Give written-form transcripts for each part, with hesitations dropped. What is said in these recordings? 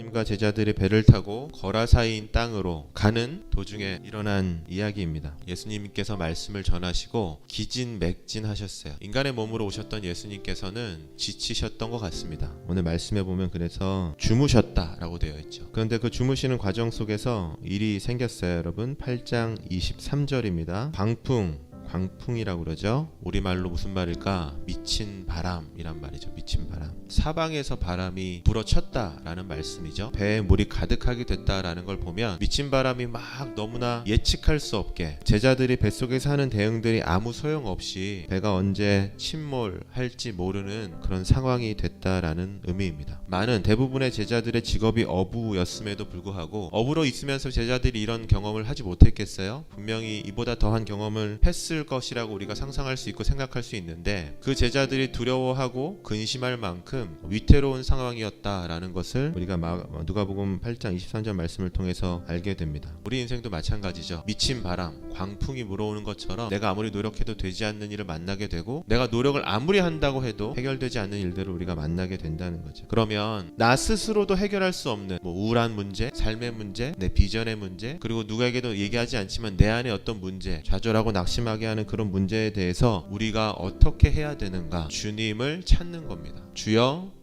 예수님과 제자들이 배를 타고 거라사이인 땅으로 가는 도중에 일어난 이야기입니다. 예수님께서 말씀을 전하시고 기진맥진하셨어요. 인간의 몸으로 오셨던 예수님께서는 지치셨던 것 같습니다. 오늘 말씀에 보면 그래서 주무셨다라고 되어 있죠. 그런데 그 주무시는 과정 속에서 일이 생겼어요. 여러분 8장 23절입니다. 광풍이라고 그러죠. 우리말로 무슨 말일까? 미친 바람이란 말이죠. 미친 바람. 사방에서 바람이 불어쳤다라는 말씀이죠. 배에 물이 가득하게 됐다라는 걸 보면 미친 바람이 막 너무나 예측할 수 없게 제자들이 뱃속에서 하는 대응들이 아무 소용없이 배가 언제 침몰할지 모르는 그런 상황이 됐다라는 의미입니다. 많은 대부분의 제자들의 직업이 어부였음에도 불구하고 어부로 있으면서 제자들이 이런 경험을 하지 못했겠어요? 분명히 이보다 더한 경험을 했을 것이라고 우리가 상상할 수 있고 생각할 수 있는데 그 제자들이 두려워하고 근심할 만큼 위태로운 상황이었다라는 것을 우리가 누가복음 8장 23절 말씀을 통해서 알게 됩니다. 우리 인생도 마찬가지죠. 미친 바람, 광풍이 불어오는 것처럼 내가 아무리 노력해도 되지 않는 일을 만나게 되고 내가 노력을 아무리 한다고 해도 해결되지 않는 일들을 우리가 만나게 된다는 거죠. 그러면 나 스스로도 해결할 수 없는 우울한 문제, 삶의 문제, 내 비전의 문제, 그리고 누구에게도 얘기하지 않지만 내 안에 어떤 문제, 좌절하고 낙심하게 하는 그런 문제에 대해서 우리가 어떻게 해야 되는가? 주님을 찾는 겁니다. 주여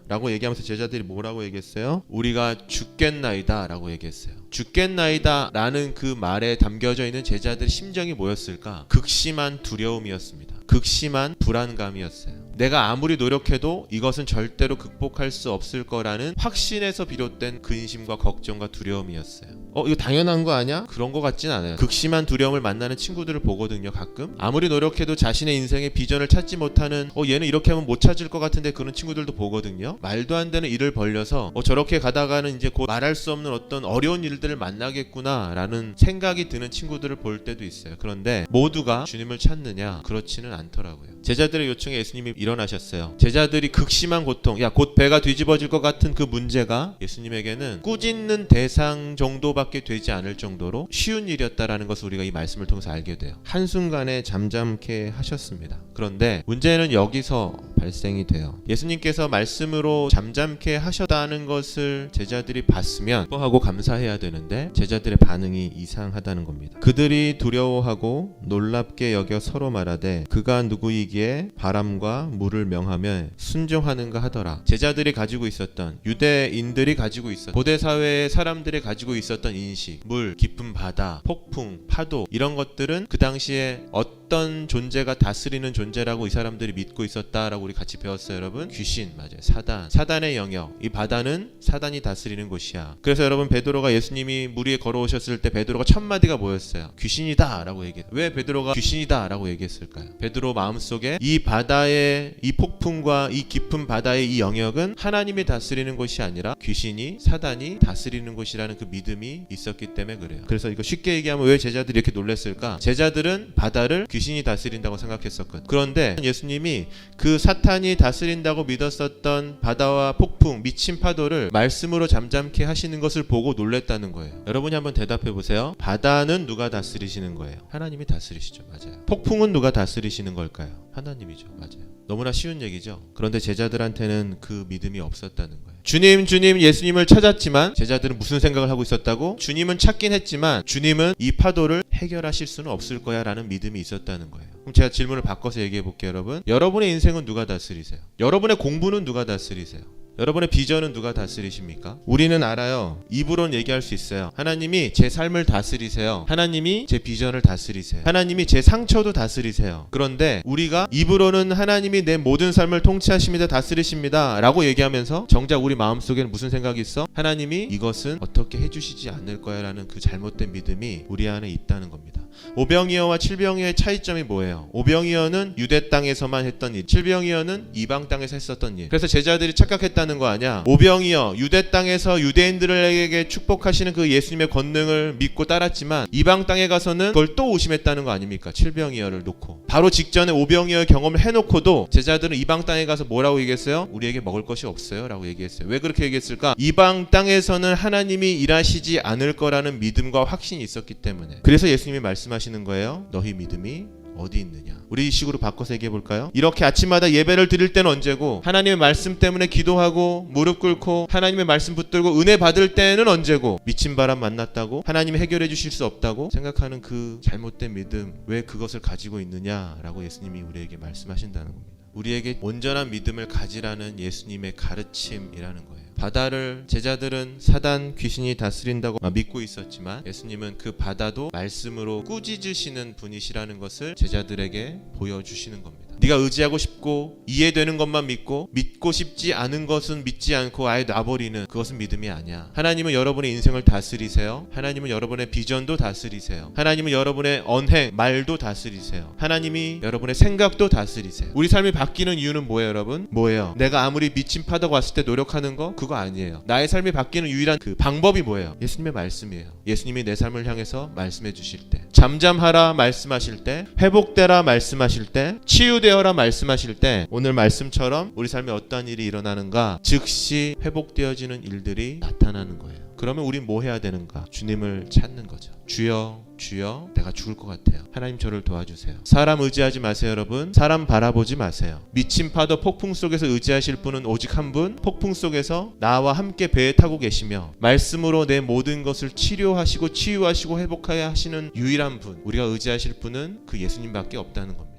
라고 얘기하면서 제자들이 뭐라고 얘기했어요? 우리가 죽겠나이다 라고 얘기했어요. 죽겠나이다 라는 그 말에 담겨져 있는 제자들의 심정이 뭐였을까? 극심한 두려움이었습니다. 극심한 불안감이었어요. 내가 아무리 노력해도 이것은 절대로 극복할 수 없을 거라는 확신에서 비롯된 근심과 걱정과 두려움이었어요. 이거 당연한 거 아니야? 그런 거 같진 않아요. 극심한 두려움을 만나는 친구들을 보거든요. 가끔 아무리 노력해도 자신의 인생의 비전을 찾지 못하는 얘는 이렇게 하면 못 찾을 것 같은데 그런 친구들도 보거든요. 말도 안 되는 일을 벌려서 저렇게 가다가는 이제 곧 말할 수 없는 어떤 어려운 일들을 만나겠구나 라는 생각이 드는 친구들을 볼 때도 있어요. 그런데 모두가 주님을 찾느냐? 그렇지는 않더라고요. 제자들의 요청에 예수님이 일어나셨어요. 제자들이 극심한 고통, 곧 배가 뒤집어질 것 같은 그 문제가 예수님에게는 꾸짖는 대상 정도밖에 되지 않을 정도로 쉬운 일이었다라는 것을 우리가 이 말씀을 통해서 알게 돼요. 한순간에 잠잠케 하셨습니다. 그런데 문제는 여기서 발생이 돼요. 예수님께서 말씀으로 잠잠케 하셨다는 것을 제자들이 봤으면 기뻐하고 감사해야 되는데 제자들의 반응이 이상하다는 겁니다. 그들이 두려워하고 놀랍게 여겨 서로 말하되 그가 누구이기에 바람과 물을 명하며 순종하는가 하더라. 제자들이 가지고 있었던, 유대인들이 가지고 있었던, 고대 사회의 사람들이 가지고 있었던 인식, 물, 깊은 바다, 폭풍, 파도, 이런 것들은 그 당시에 어떤 존재가 다스리는 존재라고 이 사람들이 믿고 있었다라고 우리 같이 배웠어요. 여러분, 귀신, 맞아요. 사단의 영역, 이 바다는 사단이 다스리는 곳이야. 그래서 여러분, 베드로가 예수님이 물 위에 걸어오셨을 때 베드로가 첫 마디가 뭐였어요? 귀신이다 라고 얘기했어요. 왜 베드로가 귀신이다 라고 얘기했을까요? 베드로 마음속에 이 바다의 이 폭풍과 이 깊은 바다의 이 영역은 하나님이 다스리는 곳이 아니라 귀신이, 사단이 다스리는 곳이라는 그 믿음이 있었기 때문에 그래요. 그래서 이거 쉽게 얘기하면 왜 제자들이 이렇게 놀랐을까? 제자들은 바다를 귀신이 다스린다고 생각했었거든. 그런데 예수님이 그 사탄이 다스린다고 믿었었던 바다와 폭풍, 미친 파도를 말씀으로 잠잠케 하시는 것을 보고 놀랬다는 거예요. 여러분이 한번 대답해 보세요. 바다는 누가 다스리시는 거예요? 하나님이 다스리시죠. 맞아요. 폭풍은 누가 다스리시는 걸까요? 하나님이죠. 맞아요. 너무나 쉬운 얘기죠. 그런데 제자들한테는 그 믿음이 없었다는 거예요. 주님 예수님을 찾았지만 제자들은 무슨 생각을 하고 있었다고? 주님은 찾긴 했지만 주님은 이 파도를 해결하실 수는 없을 거야 라는 믿음이 있었다는 거예요. 그럼 제가 질문을 바꿔서 얘기해 볼게요. 여러분, 여러분의 인생은 누가 다스리세요? 여러분의 공부는 누가 다스리세요? 여러분의 비전은 누가 다스리십니까? 우리는 알아요. 입으로는 얘기할 수 있어요. 하나님이 제 삶을 다스리세요. 하나님이 제 비전을 다스리세요. 하나님이 제 상처도 다스리세요. 그런데 우리가 입으로는 하나님이 내 모든 삶을 통치하십니다, 다스리십니다 라고 얘기하면서 정작 우리 마음속에는 무슨 생각이 있어? 하나님이 이것은 어떻게 해주시지 않을 거야 라는 그 잘못된 믿음이 우리 안에 있다는 겁니다. 오병이어와 칠병이어의 차이점이 뭐예요? 오병이어는 유대 땅에서만 했던 일, 칠병이어는 이방 땅에서 했었던 일. 그래서 제자들이 착각했다는 거 아니야? 오병이어 유대 땅에서 유대인들에게 축복하시는 그 예수님의 권능을 믿고 따랐지만 이방 땅에 가서는 그걸 또 오심했다는 거 아닙니까? 칠병이어를 놓고 바로 직전에 오병이어 경험을 해놓고도 제자들은 이방 땅에 가서 뭐라고 얘기했어요? 우리에게 먹을 것이 없어요 라고 얘기했어요. 왜 그렇게 얘기했을까? 이방 땅에서는 하나님이 일하시지 않을 거라는 믿음과 확신이 있었기 때문에. 그래서 예수님이 말씀하시는 거예요. 너희 믿음이 어디 있느냐? 우리 이 식으로 바꿔서 얘기해 볼까요? 이렇게 아침마다 예배를 드릴 때는 언제고, 하나님의 말씀 때문에 기도하고 무릎 꿇고 하나님의 말씀 붙들고 은혜 받을 때는 언제고, 미친 바람 만났다고 하나님이 해결해 주실 수 없다고 생각하는 그 잘못된 믿음, 왜 그것을 가지고 있느냐라고 예수님이 우리에게 말씀하신다는 겁니다. 우리에게 온전한 믿음을 가지라는 예수님의 가르침이라는 거예요. 바다를 제자들은 사단 귀신이 다스린다고 믿고 있었지만 예수님은 그 바다도 말씀으로 꾸짖으시는 분이시라는 것을 제자들에게 보여주시는 겁니다. 네가 의지하고 싶고 이해되는 것만 믿고 싶지 않은 것은 믿지 않고 아예 놔버리는 그것은 믿음이 아니야. 하나님은 여러분의 인생을 다스리세요. 하나님은 여러분의 비전도 다스리세요. 하나님은 여러분의 언행, 말도 다스리세요. 하나님이 여러분의 생각도 다스리세요. 우리 삶이 바뀌는 이유는 뭐예요, 여러분? 뭐예요? 내가 아무리 미친 파도가 왔을 때 노력하는 거? 그거 아니에요. 나의 삶이 바뀌는 유일한 그 방법이 뭐예요? 예수님의 말씀이에요. 예수님이 내 삶을 향해서 말씀해 주실 때, 잠잠하라 말씀하실 때, 회복되라 말씀하실 때, 치유되어라 말씀하실 때, 오늘 말씀처럼 우리 삶에 어떠한 일이 일어나는가 즉시 회복되어지는 일들이 나타나는 거예요. 그러면 우린 뭐 해야 되는가? 주님을 찾는 거죠. 주여, 주여, 내가 죽을 것 같아요. 하나님 저를 도와주세요. 사람 의지하지 마세요, 여러분. 사람 바라보지 마세요. 미친 파도 폭풍 속에서 의지하실 분은 오직 한 분, 폭풍 속에서 나와 함께 배에 타고 계시며 말씀으로 내 모든 것을 치료하시고 치유하시고 회복하여 하시는 유일한 분, 우리가 의지하실 분은 그 예수님밖에 없다는 겁니다.